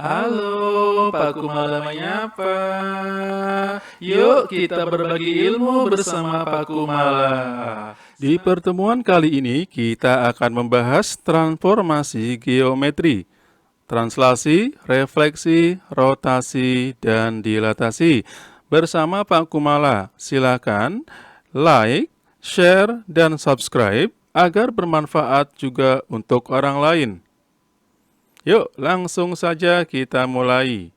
Halo, Pak Kumala menyapa. Yuk kita berbagi ilmu bersama Pak Kumala. Di pertemuan kali ini kita akan membahas transformasi geometri, translasi, refleksi, rotasi, dan dilatasi. Bersama Pak Kumala, silakan like, share, dan subscribe agar bermanfaat juga untuk orang lain. Yuk, langsung saja kita mulai.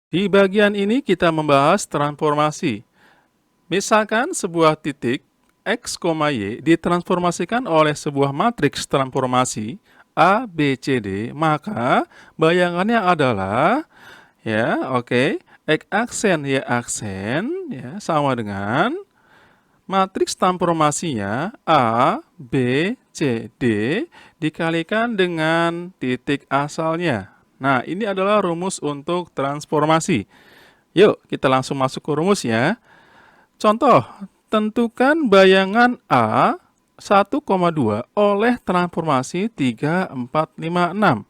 Di bagian ini kita membahas transformasi. Misalkan sebuah titik X, Y ditransformasikan oleh sebuah matriks transformasi A, B, C, D, maka bayangannya adalah X aksen Y aksen sama dengan matriks transformasinya A, B, C, D dikalikan dengan titik asalnya. Nah, ini adalah rumus untuk transformasi. Yuk, kita langsung masuk ke rumus ya. Contoh, tentukan bayangan A 1,2 oleh transformasi 3, 4, 5, 6.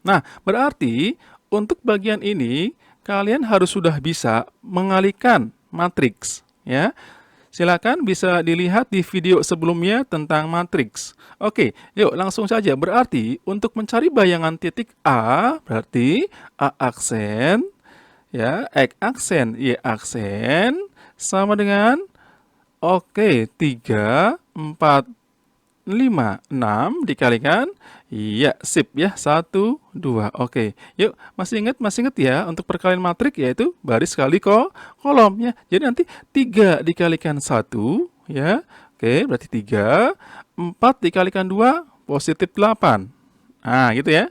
Nah, berarti untuk bagian ini kalian harus sudah bisa mengalihkan matriks ya. Silakan bisa dilihat di video sebelumnya tentang matriks. Oke, yuk langsung saja. Berarti untuk mencari bayangan titik A, berarti A aksen, X aksen, Y aksen, sama dengan, 3, 4, 5, 6 dikalikan, sip ya, 1, 2. Oke, yuk masih ingat ya untuk perkalian matrik yaitu baris kali kolom ya. Jadi nanti 3 dikalikan 1 ya. Oke, berarti 3, 4 dikalikan 2 positif 8. Nah, gitu ya.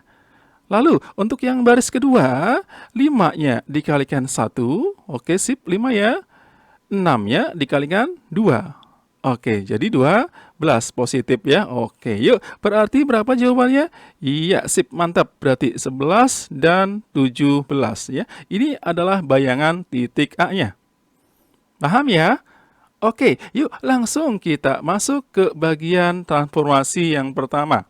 Lalu untuk yang baris kedua, 5-nya dikalikan 1. Oke, sip, 5 ya. 6-nya dikalikan 2. Oke, jadi 12 positif ya. Oke, yuk. Berarti berapa jawabannya? Iya, sip, mantap. Berarti 11 dan 17 ya. Ini adalah bayangan titik A-nya. Paham ya? Oke, yuk langsung kita masuk ke bagian transformasi yang pertama.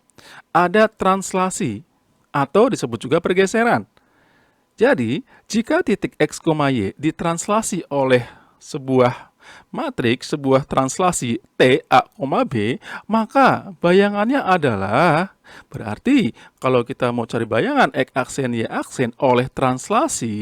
Ada translasi atau disebut juga pergeseran. Jadi, jika titik X, Y ditranslasi oleh sebuah matriks, sebuah translasi T, A, B, maka bayangannya adalah, berarti kalau kita mau cari bayangan X aksen, Y aksen oleh translasi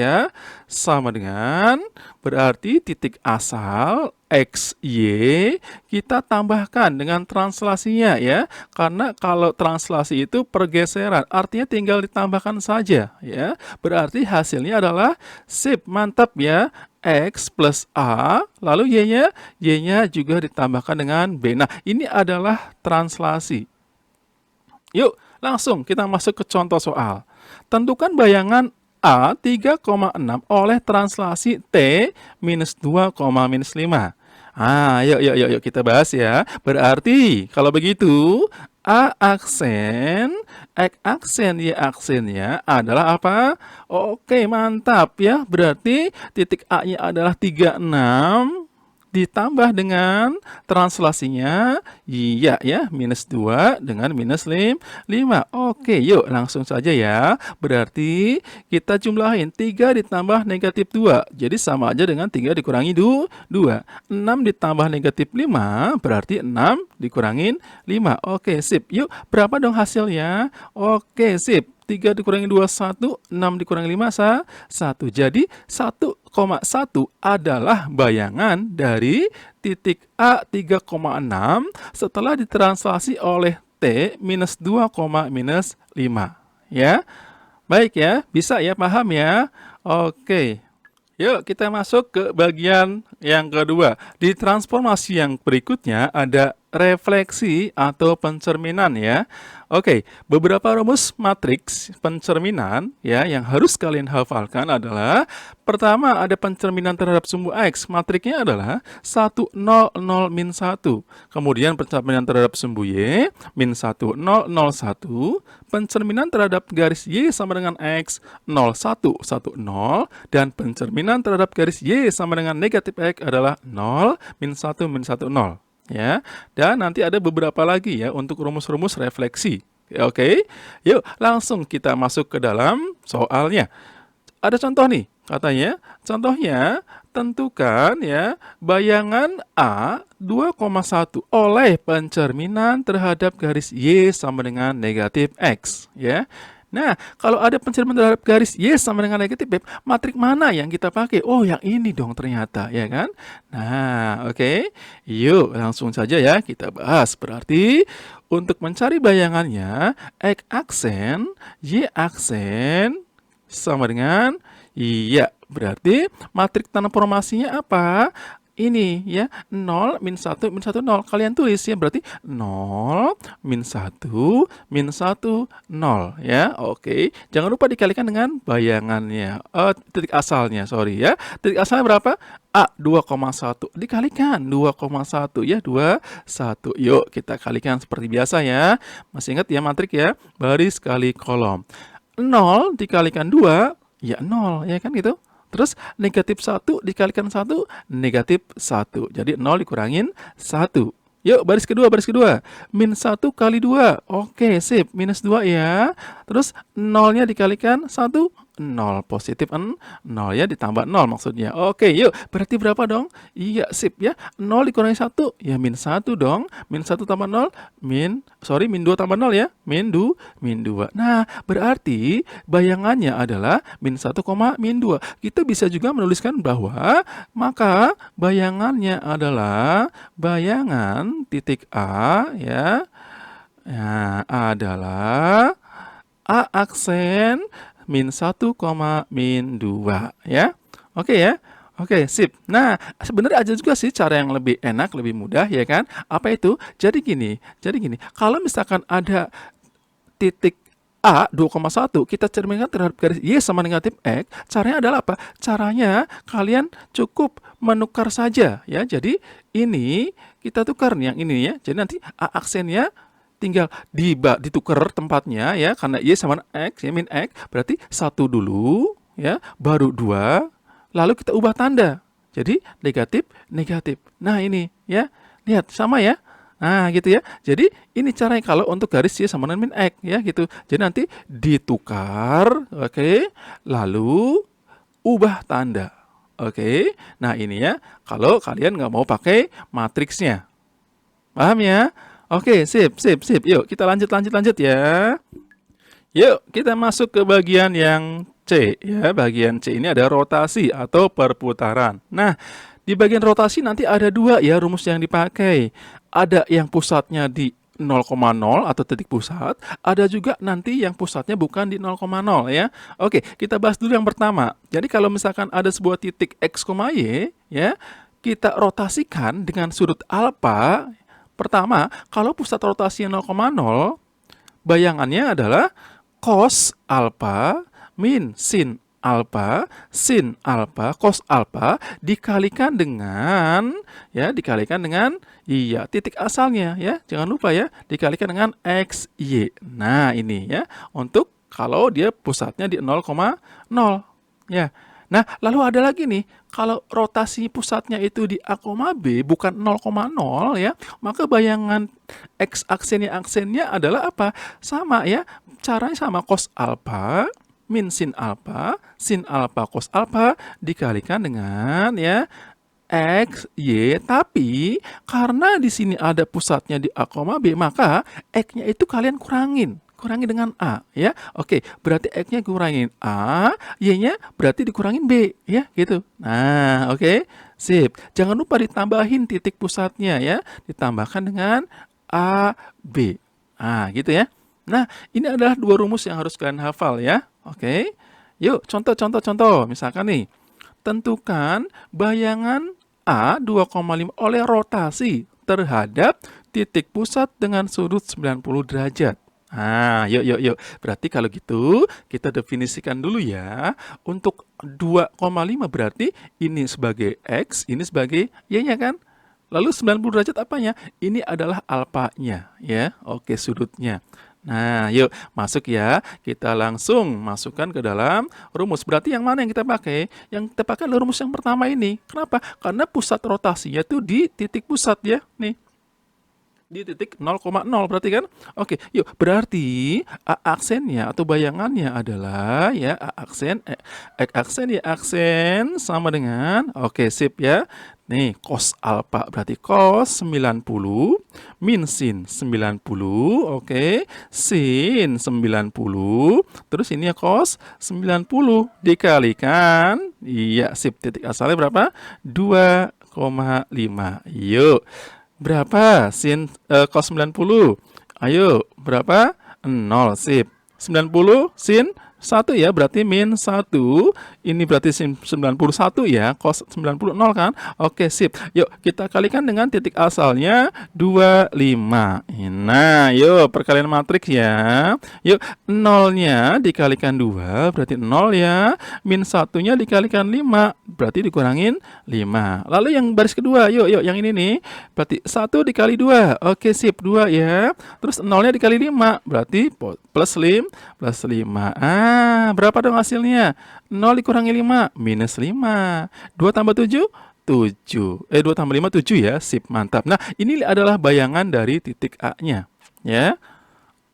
ya, sama dengan, berarti titik asal X, Y kita tambahkan dengan translasinya ya. Karena kalau translasi itu pergeseran, artinya tinggal ditambahkan saja ya. Berarti hasilnya adalah sip, mantap ya. X plus A, lalu Y-nya juga ditambahkan dengan B. Nah, ini adalah translasi. Yuk, langsung kita masuk ke contoh soal. Tentukan bayangan A 3,6 oleh translasi T minus 2, minus 5. Yuk kita bahas ya. Berarti kalau begitu A aksen, X aksen, Y aksennya adalah apa? Oke, mantap ya. Berarti titik A-nya adalah 36 ditambah dengan translasinya minus 2 dengan minus 5. Oke, yuk langsung saja ya. Berarti kita jumlahin 3 ditambah negatif 2. Jadi sama aja dengan 3 dikurangi 2. 6 ditambah negatif 5 berarti 6 dikurangin 5. Oke, sip. Yuk, berapa dong hasilnya? Oke, sip. 3 dikurangi 2, 1. 6 dikurangi 5, 1. Jadi 1,1 adalah bayangan dari titik A 3,6 setelah ditranslasi oleh T minus 2, minus 5. Ya, baik ya, bisa ya, paham ya? Oke. Yuk kita masuk ke bagian yang kedua. Di transformasi yang berikutnya ada refleksi atau pencerminan ya. Oke, beberapa rumus matriks pencerminan ya yang harus kalian hafalkan adalah pertama ada pencerminan terhadap sumbu X. Matriknya adalah 1, 0, 0, min 1. Kemudian pencerminan terhadap sumbu Y min 1, 0, 0, 1. Pencerminan terhadap garis Y sama dengan X 0, 1, 1, 0. Dan pencerminan terhadap garis Y sama dengan negatif X adalah 0, min 1, min 1, 0. Ya, dan nanti ada beberapa lagi ya untuk rumus-rumus refleksi. Oke, yuk langsung kita masuk ke dalam soalnya. Ada contoh nih, katanya. Contohnya, tentukan ya bayangan A 2,1 oleh pencerminan terhadap garis Y sama dengan negatif X, ya. Nah, kalau ada pencerminan terhadap garis Y sama dengan negatif X, matrik mana yang kita pakai? Oh, yang ini dong ternyata, ya kan? Nah, oke. Yuk, langsung saja ya kita bahas. Berarti, untuk mencari bayangannya, X aksen, Y aksen, sama dengan, iya, berarti matrik transformasinya apa? Ini ya, 0, min 1, min 1, 0. Kalian tulis ya, berarti 0, min 1, min 1, 0 ya. Oke, jangan lupa dikalikan dengan bayangannya. Titik asalnya, sorry ya. Titik asalnya berapa? A 2,1 dikalikan 2,1 ya, 21. Yuk kita kalikan seperti biasa ya. Masih ingat ya matrik ya? Baris kali kolom. 0 dikalikan 2, ya 0, ya kan gitu. Terus negatif 1 dikalikan 1, negatif 1. Jadi 0 dikurangin 1. Yuk, baris kedua, baris kedua. Min 1 kali 2. Oke, sip. Minus 2 ya. Terus 0-nya dikalikan 1, 0. Positif 0 ya, ditambah 0 maksudnya. Oke, yuk. Berarti berapa dong? Iya, sip ya. 0 dikurangi 1, ya min 1 dong. Min 1 tambah 0, min 2 tambah 0 ya. Min 2. Nah, berarti bayangannya adalah min 1, min 2. Kita bisa juga menuliskan bahwa maka bayangannya adalah bayangan titik A ya. Nah, adalah A aksen min 1, min 2 ya. Oke ya. Oke, sip. Nah, sebenarnya ada juga sih cara yang lebih enak, lebih mudah ya kan? Apa itu? Jadi gini, kalau misalkan ada titik A 2,1 kita cerminkan terhadap garis Y sama negatif X, caranya adalah apa? Caranya kalian cukup menukar saja ya. Jadi ini kita tukar nih yang ini ya. Jadi nanti A aksennya tinggal ditukar tempatnya ya, karena Y sama X ya, min X berarti 1 dulu ya, baru 2, lalu kita ubah tanda. Jadi negatif, negatif. Nah ini ya, lihat sama ya. Nah gitu ya. Jadi ini caranya kalau untuk garis Y sama dengan min X ya gitu. Jadi nanti ditukar, oke, lalu ubah tanda. Oke. Nah ini ya, kalau kalian nggak mau pakai matriksnya. Paham ya? Oke, sip. Yuk kita lanjut ya. Yuk kita masuk ke bagian yang C ya. Bagian C ini ada rotasi atau perputaran. Nah, di bagian rotasi nanti ada dua ya rumus yang dipakai. Ada yang pusatnya di 0,0 atau titik pusat, ada juga nanti yang pusatnya bukan di 0,0 ya. Oke, kita bahas dulu yang pertama. Jadi kalau misalkan ada sebuah titik X, Y ya, kita rotasikan dengan sudut alfa. Pertama, kalau pusat rotasinya 0,0, bayangannya adalah cos alfa min sin alfa cos alfa dikalikan dengan iya titik asalnya ya. Jangan lupa ya, dikalikan dengan x y. Nah, ini ya untuk kalau dia pusatnya di 0,0 ya. Nah, lalu ada lagi nih, kalau rotasi pusatnya itu di A, B bukan 0,0 ya, maka bayangan X aksennya adalah apa? Sama ya, caranya sama, cos alfa min sin alfa cos alfa dikalikan dengan ya X, Y, tapi karena di sini ada pusatnya di A, B, maka X-nya itu kalian kurangi dengan A ya. Oke, berarti X-nya kurangin A, Y-nya berarti dikurangin B ya gitu. Nah, oke. Sip. Jangan lupa ditambahin titik pusatnya ya, ditambahkan dengan A, B. Nah, gitu ya. Nah, ini adalah dua rumus yang harus kalian hafal ya. Oke. Yuk, contoh. Misalkan nih, tentukan bayangan A 2,5 oleh rotasi terhadap titik pusat dengan sudut 90 derajat. Nah, yuk. Berarti kalau gitu, kita definisikan dulu ya. Untuk 2,5 berarti ini sebagai X, ini sebagai Y-nya kan? Lalu 90 derajat apanya? Ini adalah alfanya ya. Oke, sudutnya. Nah, yuk masuk ya. Kita langsung masukkan ke dalam rumus. Berarti yang mana yang kita pakai? Yang kita pakai adalah rumus yang pertama ini. Kenapa? Karena pusat rotasinya itu di titik pusat ya. Nih. di titik 0,0 berarti kan? Oke, yuk berarti A aksennya atau bayangannya adalah ya A aksen X aksen Y aksen sama dengan oke sip ya. Nih cos alfa berarti cos 90 min sin 90 oke sin 90 terus ini ya cos 90 dikalikan iya sip titik asalnya berapa? 2,5. Yuk. Berapa sin cos 90? Ayo, berapa? 0, sip. 90 sin 1 ya, berarti min 1. Ini berarti sin 91 ya, cos 90 0 kan? Oke, sip. Yuk, kita kalikan dengan titik asalnya 25. Nah, yuk perkalian matriks ya. Yuk, 0-nya dikalikan 2 berarti 0 ya. Min 1-nya dikalikan 5 berarti dikurangin 5. Lalu yang baris kedua, yuk yang ini nih. Berarti 1 dikali 2. Oke, sip, 2 ya. Terus 0-nya dikali 5 berarti plus 5. Berapa dong hasilnya? 0 dikurangi 5 minus 5. 2 tambah 7 7. 2 tambah 5 7 ya. Sip, mantap. Nah, ini adalah bayangan dari titik A-nya ya.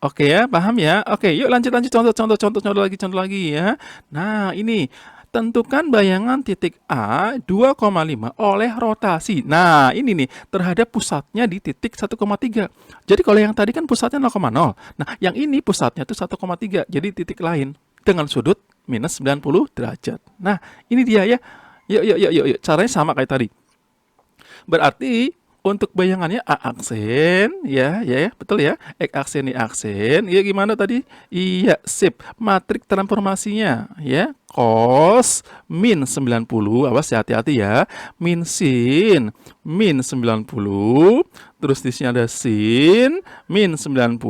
Oke ya, paham ya? Oke, yuk lanjut contoh lagi ya. Nah, ini tentukan bayangan titik A 2,5 oleh rotasi. Nah, ini nih terhadap pusatnya di titik 1,3. Jadi kalau yang tadi kan pusatnya 0,0. Nah, yang ini pusatnya tuh 1,3. Jadi titik lain dengan sudut minus 90 derajat. Nah, ini dia ya. Yuk. Caranya sama kayak tadi. Berarti untuk bayangannya A aksen ya, betul ya. X aksen Y aksen. Ya gimana tadi? Iya, sip. Matrik transformasinya ya. Cos min 90, awas hati-hati ya. Min sin min 90. Terus di sini ada sin min 90.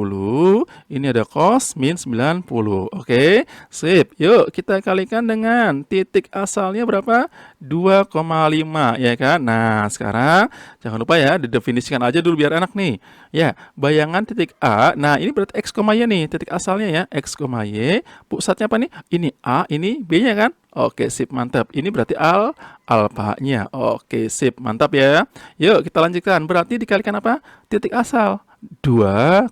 Ini ada cos min 90. Oke, sip. Yuk kita kalikan dengan titik asalnya berapa? 2,5 ya kan. Nah, sekarang jangan lupa ya didefinisikan aja dulu biar enak nih. Ya, bayangan titik A. Nah, ini berarti X, Y nih, titik asalnya ya, X, Y. Pusatnya apa nih? Ini A, ini B-nya kan? Oke, sip, mantap. Ini berarti alfanya. Oke, sip, mantap ya. Yuk, kita lanjutkan. Berarti dikalikan apa? Titik asal 2,5.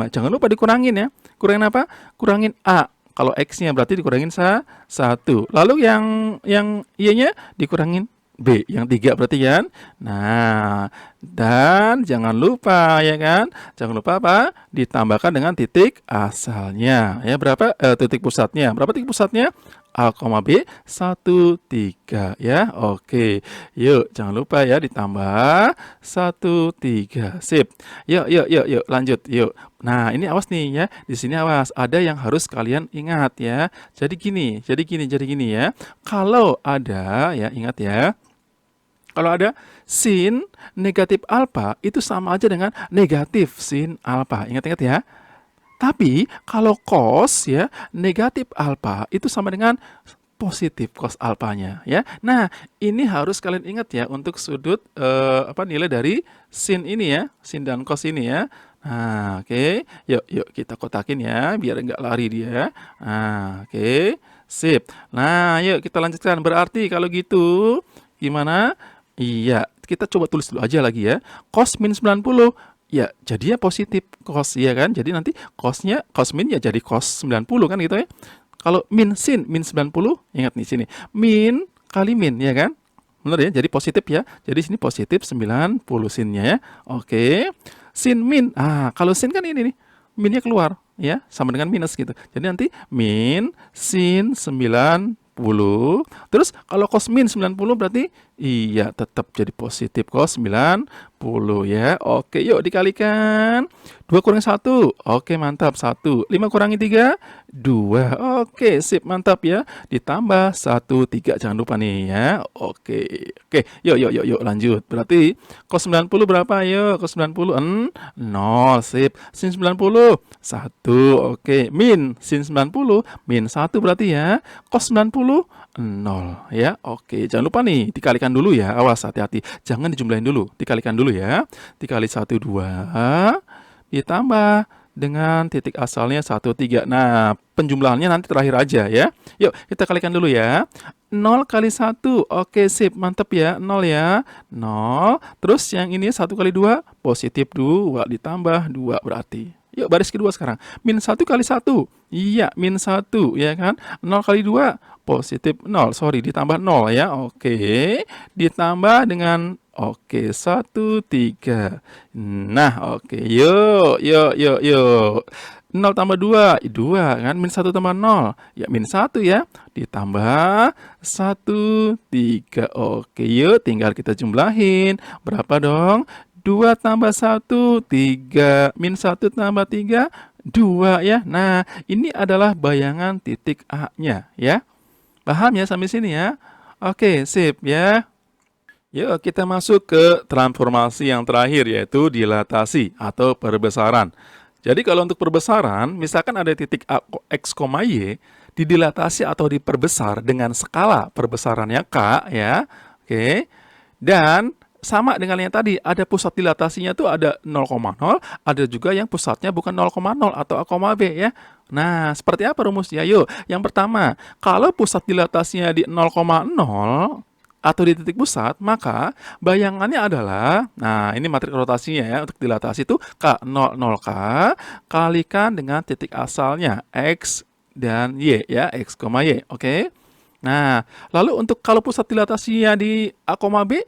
Jangan lupa dikurangin ya. Kurangin apa? Kurangin A. Kalau X-nya berarti dikurangin 1. Lalu yang Y-nya dikurangin B, yang 3 berarti kan? Nah, dan jangan lupa ya kan? Jangan lupa apa? Ditambahkan dengan titik asalnya. Ya, berapa titik pusatnya? Berapa titik pusatnya? A, B, 1, 3 ya. Oke. Yuk, jangan lupa ya ditambah 1, 3. Sip. Yuk, lanjut. Yuk. Nah, ini awas nih ya. Di sini awas, ada yang harus kalian ingat ya. Jadi gini ya. Kalau ada ya, ingat ya. Kalau ada sin negatif alfa itu sama aja dengan negatif sin alfa. Ingat-ingat ya. Tapi kalau cos ya negatif alfa itu sama dengan positif cos alfanya ya. Nah, ini harus kalian ingat ya untuk sudut nilai dari sin ini ya, sin dan cos ini ya. Nah, oke. Yuk kita kotakin ya biar enggak lari dia. Nah, oke. Sip. Nah, yuk kita lanjutkan. Berarti kalau gitu gimana? Iya, kita coba tulis dulu aja lagi ya. Cos min 90. Ya, jadinya positif cos ya kan. Jadi nanti cos min ya jadi cos 90 kan gitu ya. Kalau min sin min 90, ingat nih sini. Min kali min ya kan? Benar ya, jadi positif ya. Jadi sini positif 90 sinnya ya. Oke. Sin min. Kalau sin kan ini nih. Minnya keluar ya, sama dengan minus gitu. Jadi nanti min sin 90. Terus kalau cos min 90 berarti iya tetap jadi positif cos 90 ya. Oke, yuk dikalikan. 2 kurangi 1. Oke, mantap. 1. 5 kurangi 3. 2. Oke, sip, mantap ya. Ditambah 1, 3. Jangan lupa nih ya. Oke. Yuk lanjut. Berarti cos 90 berapa? Yuk, cos 90 0. Sip. Sin 90 1. Oke, min sin 90 min 1 berarti ya. Cos 90 0 ya. Oke, jangan lupa nih dikalikan dulu ya. Awas, hati-hati. Jangan dijumlahin dulu. Dikalikan dulu ya. Dikali 1 2 ditambah dengan titik asalnya 1 3. Nah, penjumlahannya nanti terakhir aja ya. Yuk, kita kalikan dulu ya. 0 kali 1. Oke, sip. Mantap ya. 0 ya. 0. Terus yang ini 1 kali 2, positif 2 ditambah 2 berarti. Yuk, baris kedua sekarang. Min 1 kali 1. Iya, min 1, ya kan? 0 kali 2, positif 0. Sorry, ditambah 0 ya. Oke. Ditambah dengan, oke, 1, 3. Nah, oke. Yuk, yuk, yuk, yuk. 0 tambah 2, 2 kan? Min 1 tambah 0, ya min 1 ya. Ditambah 1, 3. Oke, yuk tinggal kita jumlahin. Berapa dong? 2 tambah 1, 3. Min 1 tambah 3, 2 ya. Nah, ini adalah bayangan titik A-nya ya. Paham ya sampai sini ya? Oke, sip ya. Yuk kita masuk ke transformasi yang terakhir, yaitu dilatasi atau perbesaran. Jadi kalau untuk perbesaran, misalkan ada titik A, X, Y, didilatasi atau diperbesar dengan skala perbesarannya K ya. Oke. Dan sama dengan yang tadi, ada pusat dilatasinya tuh ada 0,0, ada juga yang pusatnya bukan 0,0 atau A, B ya. Nah, seperti apa rumusnya? Yuk, yang pertama, kalau pusat dilatasinya di 0,0 atau di titik pusat, maka bayangannya adalah, nah ini matrik rotasinya ya, untuk dilatasi itu K00K kalikan dengan titik asalnya X dan Y ya, X, Y, oke? Nah, lalu untuk kalau pusat dilatasinya di A, B,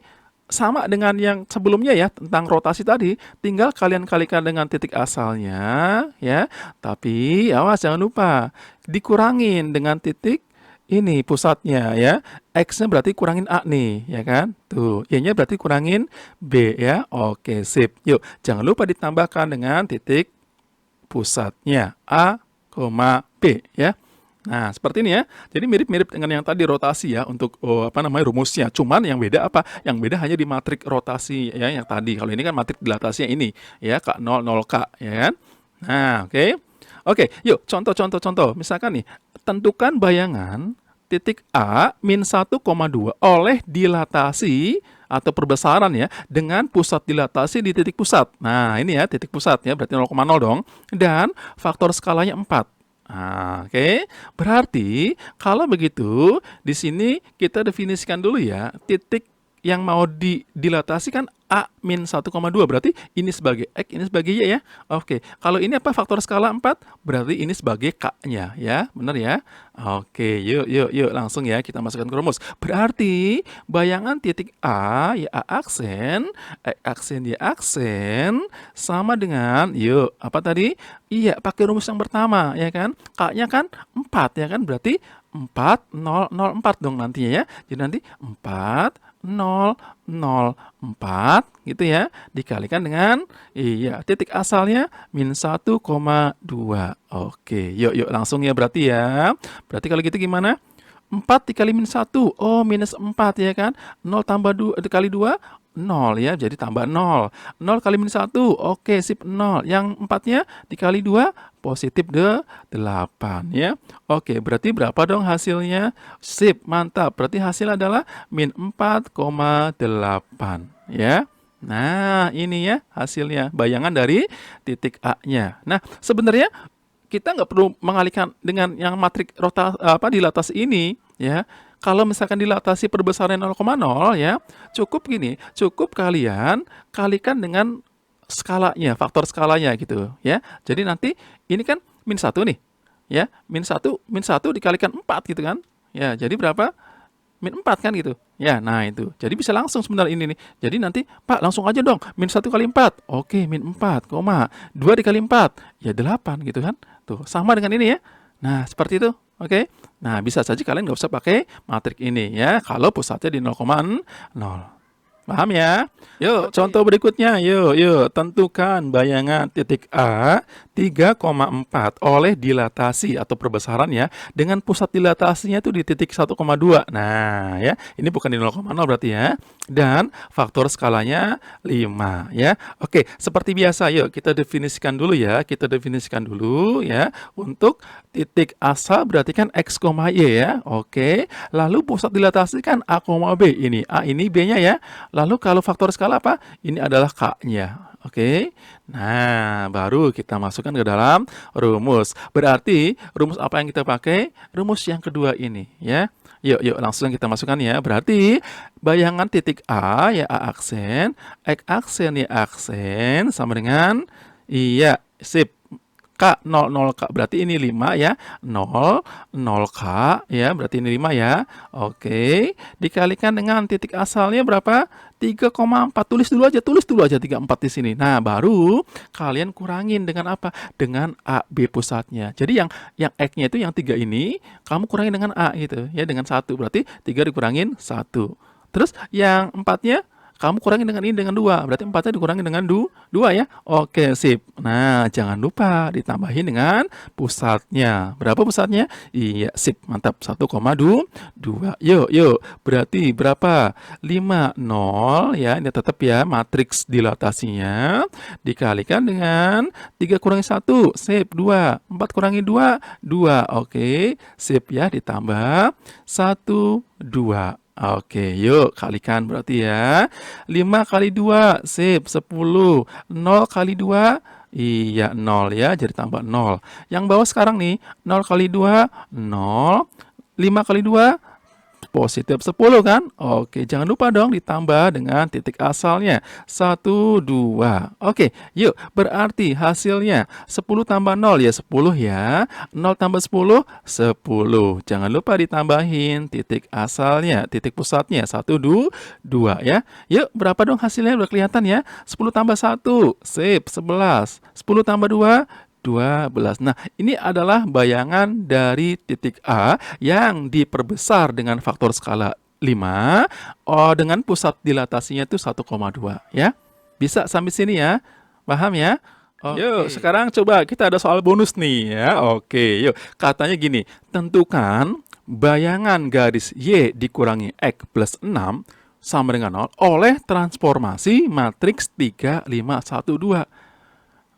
sama dengan yang sebelumnya ya, tentang rotasi tadi, tinggal kalian kalikan dengan titik asalnya ya, tapi awas jangan lupa, dikurangin dengan titik ini pusatnya ya. X-nya berarti kurangin A nih, ya kan? Tuh, Y-nya berarti kurangin B ya. Oke, sip. Yuk, jangan lupa ditambahkan dengan titik pusatnya A, B ya. Nah, seperti ini ya. Jadi mirip-mirip dengan yang tadi rotasi ya untuk rumusnya. Cuman yang beda apa? Yang beda hanya di matrik rotasi ya yang tadi. Kalau ini kan matrik dilatasinya ini ya, K00K ya kan? Nah, oke. Oke, yuk contoh. Misalkan nih, tentukan bayangan titik A min 1,2 oleh dilatasi atau perbesaran ya dengan pusat dilatasi di titik pusat. Nah, ini ya titik pusat ya, berarti 0,0 dong. Dan faktor skalanya 4. Nah, oke. Berarti kalau begitu, di sini kita definisikan dulu ya, titik yang mau dilatasi kan A min 1,2, berarti ini sebagai X, ini sebagai Y ya. Oke, kalau ini apa? Faktor skala 4, berarti ini sebagai K-nya ya, benar ya? Oke, yuk langsung ya kita masukkan ke rumus. Berarti bayangan titik A, ya A aksen, X aksen, Y aksen, sama dengan, yuk, apa tadi? Iya, pakai rumus yang pertama ya kan? K-nya kan 4 ya kan, berarti 4, 0, 0, 4 dong nantinya ya. Jadi nanti 4, 0, 0, 4 gitu ya, dikalikan dengan titik asalnya min 1,2. Oke, yuk langsung ya berarti ya. Berarti kalau gitu gimana? 4 dikali min 1, oh minus 4 ya kan. 0 tambah 2 dikali 2, 0 ya, jadi tambah 0. 0 kali min 1, oke sip 0. Yang 4-nya dikali 2, positif 8 ya. Oke, berarti berapa dong hasilnya? Sip, mantap. Berarti hasil adalah min 4,8 ya. Nah, ini ya hasilnya, bayangan dari titik A-nya. Nah, sebenarnya kita nggak perlu mengalihkan dengan yang matrik dilatasi ini ya. Kalau misalkan dilatasi perbesaran 0,0 ya, cukup kalian kalikan dengan skalanya, faktor skalanya gitu ya. Jadi nanti ini kan min 1 nih ya, min 1 dikalikan 4 gitu kan ya, jadi berapa? Min 4 kan gitu ya. Nah itu, jadi bisa langsung sebenarnya ini nih. Jadi nanti Pak langsung aja dong, min 1 kali 4, oke min 4, 2 dikali 4 ya 8 gitu kan. Tuh sama dengan ini ya. Nah seperti itu, oke. Nah bisa saja kalian nggak usah pakai matrik ini ya, kalau pusatnya di 0,0. Paham ya? Yuk, contoh berikutnya. Yuk, tentukan bayangan titik A 3,4 oleh dilatasi atau perbesaran ya, dengan pusat dilatasinya itu di titik 1,2. Nah, ya, ini bukan di 0,0 berarti ya. Dan faktor skalanya 5 ya. Oke, seperti biasa yuk kita definisikan dulu ya. Untuk titik asal berarti kan X, Y ya. Oke. Lalu pusat dilatasi kan A, B. Ini A, ini B-nya ya. Lalu kalau faktor skala apa? Ini adalah K-nya. Oke. Nah, baru kita masukkan ke dalam rumus. Berarti rumus apa yang kita pakai? Rumus yang kedua ini, ya. Yuk langsung kita masukkan ya. Berarti bayangan titik A ya A aksen, X aksen ya aksen sama dengan iya, sip. K 0 K berarti ini 5 ya. 0 K ya, berarti ini 5 ya. Oke, dikalikan dengan titik asalnya berapa? 3,4. Tulis dulu aja 34 di sini. Nah, baru kalian kurangin dengan apa? Dengan A B pusatnya. Jadi yang X-nya itu yang 3 ini kamu kurangin dengan A gitu ya, dengan 1. Berarti 3 dikurangin 1. Terus yang 4-nya kamu kurangin dengan ini dengan 2. Berarti 4-nya dikurangin dengan 2 ya. Oke, sip. Nah, jangan lupa ditambahin dengan pusatnya. Berapa pusatnya? Iya, sip. Mantap. 1,2. Yuk. Berarti berapa? 5, 0 ya. Ini tetap ya matriks dilatasinya. Dikalikan dengan 3 kurangi 1. Sip. 2. 4 kurangi 2. 2. Oke. Sip ya. Ditambah 1, 2. Oke, yuk kalikan berarti ya. 5 kali 2, sip, 10. 0 kali 2, iya 0 ya, jadi tambah 0. Yang bawah sekarang nih, 0 kali 2, 0. 5 kali 2, positif 10 kan? Oke, jangan lupa dong ditambah dengan titik asalnya. 1, 2. Oke, yuk berarti hasilnya 10 tambah 0 ya 10 ya. 0 tambah 10, 10. Jangan lupa ditambahin titik asalnya, titik pusatnya. 1, 2 ya. Yuk, berapa dong hasilnya? Udah kelihatan ya. 10 tambah 1, sip, 11. 10 tambah 2, 12. Nah, ini adalah bayangan dari titik A yang diperbesar dengan faktor skala 5 dengan pusat dilatasinya itu 1,2 ya. Bisa sampai sini ya. Paham ya? Yuk, sekarang coba kita ada soal bonus nih ya. Oke, yuk. Katanya gini, tentukan bayangan garis Y dikurangi X plus 6 sama dengan 0 oleh transformasi matriks 3, 5, 1, 2.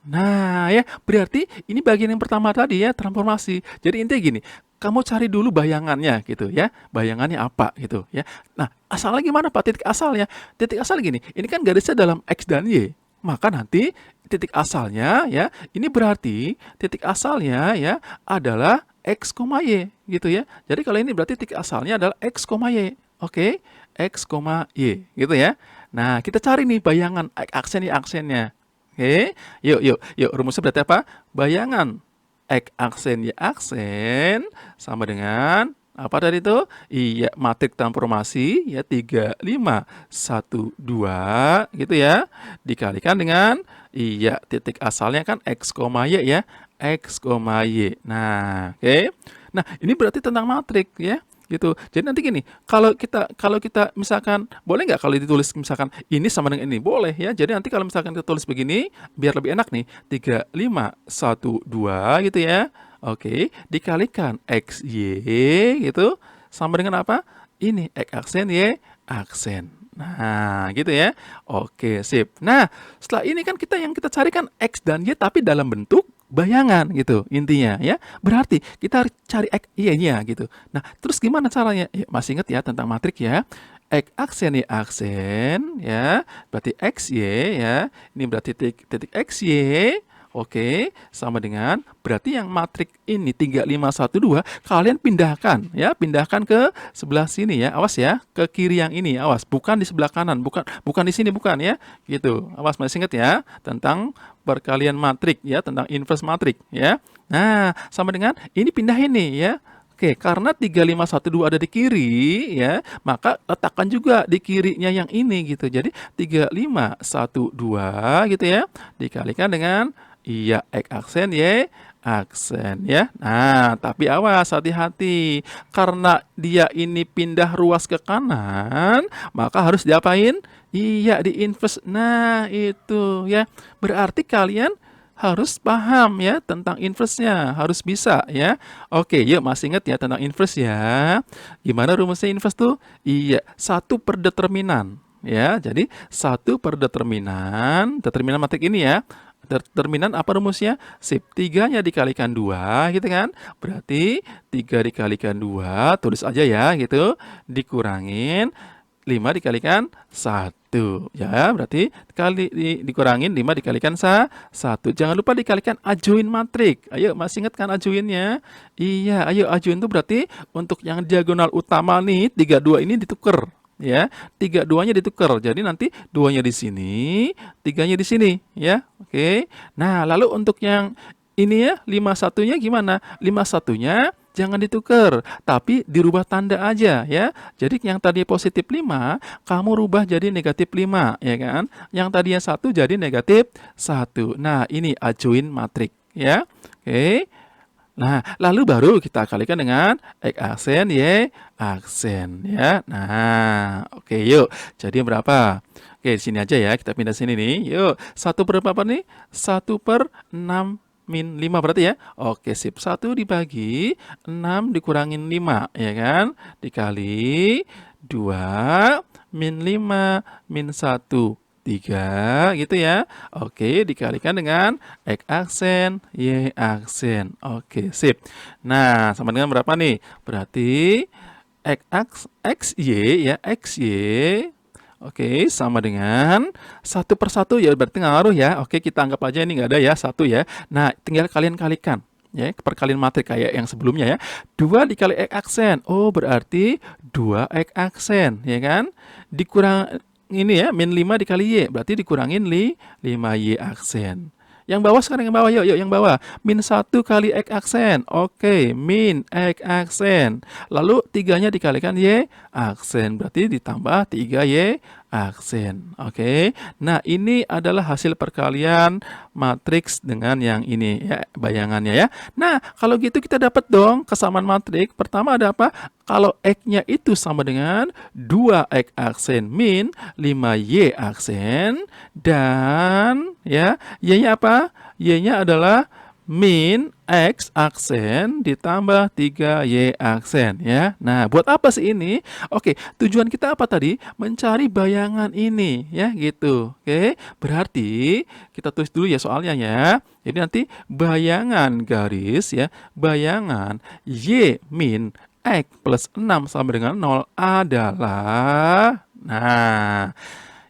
Nah, ya, berarti ini bagian yang pertama tadi ya, transformasi. Jadi intinya gini, kamu cari dulu bayangannya gitu ya. Bayangannya apa gitu ya. Nah, asalnya gimana Pak? Titik asalnya. Titik asal gini, ini kan garisnya dalam X dan Y. Maka nanti titik asalnya ya, ini berarti titik asalnya ya adalah X, Y gitu ya. Jadi kalau ini berarti titik asalnya adalah X, Y. Oke, X, Y gitu ya. Nah, kita cari nih bayangan aksen Y aksennya. Oke, yuk. Rumusnya berarti apa? Bayangan X aksen Y aksen sama dengan apa tadi itu? Iya, matriks transformasi ya 3, 5, 1, 2 gitu ya. Dikalikan dengan iya titik asalnya kan X, Y ya. X, Y. Nah, oke. Nah, ini berarti tentang matriks ya. Gitu. Jadi nanti gini, kalau kita misalkan boleh nggak kalau ditulis misalkan ini sama dengan ini? Boleh ya. Jadi nanti kalau misalkan kita tulis begini biar lebih enak nih. 3, 5, 1, 2 gitu ya. Oke, dikalikan X, Y gitu sama dengan apa? Ini X aksen, Y aksen. Nah, gitu ya. Oke, sip. Nah, setelah ini kan yang kita cari kan X dan Y tapi dalam bentuk bayangan gitu intinya ya. Berarti kita harus cari X, Y-nya gitu. Nah, terus gimana caranya? Ya, masih ingat ya tentang matrik ya. X aksen, Y aksen ya. Berarti X, Y ya. Ini berarti titik X, Y. Oke, sama dengan berarti yang matrik ini 3, 5, 1, 2 kalian pindahkan ya, pindahkan ke sebelah sini ya. Awas ya, ke kiri yang ini. Awas, bukan di sebelah kanan, bukan di sini bukan ya. Gitu. Awas masih ingat ya tentang perkalian matrik ya, tentang inverse matrik ya. Nah, sama dengan ini pindahin nih ya. Oke, karena 3, 5, 1, 2 ada di kiri ya, maka letakkan juga di kirinya yang ini gitu. Jadi 3, 5, 1, 2 gitu ya. Dikalikan dengan iya X aksen, Y aksen ya. Nah, tapi awas hati-hati. Karena dia ini pindah ruas ke kanan, maka harus diapain? Iya, di inverse. Nah, itu ya. Berarti kalian harus paham ya tentang inverse-nya, harus bisa ya. Oke, yuk masih ingat ya tentang inverse ya. Gimana rumusnya inverse tuh? Iya, 1 per determinan ya. Jadi 1 per determinan matrik ini ya. Determinan apa rumusnya? Sip, 3-nya dikalikan 2 gitu kan. Berarti 3 dikalikan 2, tulis aja ya gitu. Dikurangin 5 dikalikan 1. Ya, berarti dikurangin 5 dikalikan 1. Jangan lupa dikalikan ajuin matrik. Ayo, masih ingat kan ajuinnya? Iya, ayo ajuin itu berarti untuk yang diagonal utama nih, 32 ini ditukar. Ya, 32-nya ditukar. Jadi nanti 2-nya di sini, 3-nya di sini. Ya, oke. Nah, lalu untuk yang ini ya, 51-nya gimana? 51-nya jangan ditukar, tapi dirubah tanda aja ya. Jadi yang tadi positif 5, kamu rubah jadi negatif 5, ya kan? Yang tadinya 1 jadi negatif 1. Nah, ini ajuin matrik ya. Oke. Nah, lalu baru kita kalikan dengan X aksen, Y aksen ya. Nah, oke yuk. Jadi berapa? Oke, di sini aja ya. Kita pindah sini nih. Yuk, 1 per berapa nih? 1 per 6 min 5 berarti ya. Oke, sip. 1 dibagi 6 dikurangin 5, ya kan? Dikali 2 min 5 min 1. 3 gitu ya. Oke, dikalikan dengan X aksen, Y aksen. Oke, sip. Nah, sama dengan berapa nih? Berarti XY ya, XY. Oke, sama dengan 1 per 1 ya, berarti ngaruh ya. Oke, kita anggap aja ini nggak ada ya, 1 ya. Nah, tinggal kalian kalikan. Ya, perkalian matrik kayak yang sebelumnya ya. 2 dikali X aksen. Oh, berarti 2X aksen, ya kan? Dikurang ini ya, min 5 dikali Y, berarti dikurangin 5Y aksen. Yang bawah sekarang yang bawah, yuk yang bawah. Min 1 kali X aksen. Oke, min X aksen. Lalu 3-nya dikalikan Y aksen. Berarti ditambah 3Y aksen. Oke. Nah, ini adalah hasil perkalian matriks dengan yang ini ya, bayangannya ya. Nah, kalau gitu kita dapat dong kesamaan matrik. Pertama ada apa? Kalau X-nya itu sama dengan 2X aksen min 5Y aksen dan ya, Y-nya apa? Y-nya adalah min X aksen ditambah 3Y aksen ya. Nah, buat apa sih ini? Oke, tujuan kita apa tadi? Mencari bayangan ini ya gitu. Oke, berarti kita tulis dulu ya soalnya ya. Jadi nanti bayangan garis ya, bayangan Y min X plus 6 sama dengan 0 adalah, nah,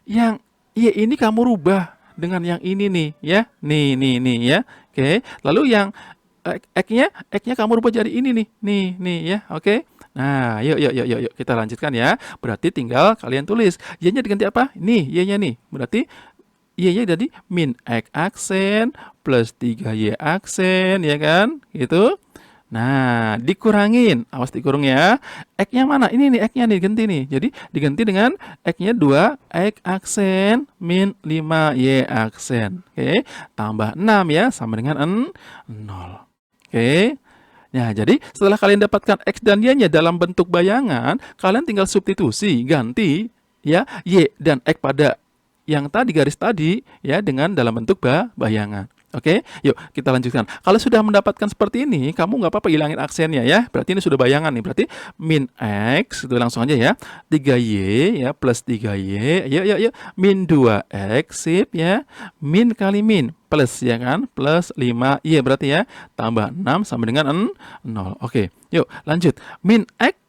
yang Y ini kamu rubah dengan yang ini nih ya. Nih ya. Oke. Lalu yang X-nya kamu rubah jadi ini nih ya. Oke. Nah, yuk kita lanjutkan ya. Berarti tinggal kalian tulis. Y-nya diganti apa? Nih, Y-nya nih. Berarti Y-nya jadi min X aksen plus 3Y aksen ya kan? Gitu. Nah, dikurangin. Awas dikurung ya. X-nya mana? Ini nih, X-nya nih, diganti nih. Jadi, diganti dengan X-nya 2, X aksen, min 5Y aksen. Oke, tambah 6 ya, sama dengan 0. Oke. Nah, jadi setelah kalian dapatkan X dan Y-nya dalam bentuk bayangan, kalian tinggal substitusi, ganti ya, Y dan X pada yang tadi, garis tadi, ya, dengan dalam bentuk bayangan. Oke, yuk kita lanjutkan. Kalau sudah mendapatkan seperti ini, kamu nggak apa-apa hilangin aksennya ya. Berarti ini sudah bayangan nih. Berarti min X, itu langsung aja ya. 3Y ya, plus 3Y. Yuk. Min 2X, sip ya. Min kali min, plus ya kan. Plus 5Y berarti ya. Tambah 6 sama dengan 0. Oke, yuk lanjut. Min X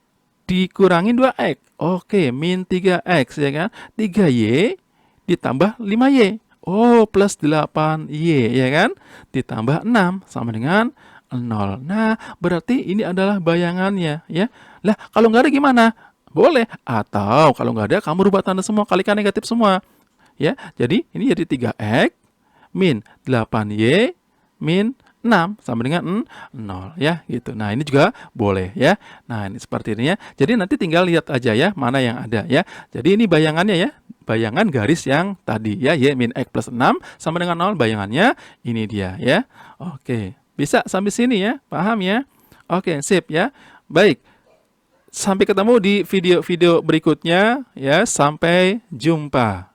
dikurangin 2X. Oke, min 3X ya kan. 3Y ditambah 5Y. Oh, plus 8Y ya kan? Ditambah 6 sama dengan 0. Nah, berarti ini adalah bayangannya ya. Lah, kalau nggak ada gimana? Boleh. Atau kalau nggak ada, kamu rubah tanda semua, kalikan negatif semua. Ya, jadi ini jadi 3X min 8Y min 6 sama dengan 0 ya gitu. Nah, ini juga boleh ya. Nah, ini seperti ini ya. Jadi nanti tinggal lihat aja ya mana yang ada ya. Jadi ini bayangannya ya. Bayangan garis yang tadi ya, Y min X plus 6 sama dengan 0, bayangannya ini dia ya. Oke, bisa sampai sini ya, paham ya? Oke, sip ya. Baik, sampai ketemu di video-video berikutnya ya, sampai jumpa.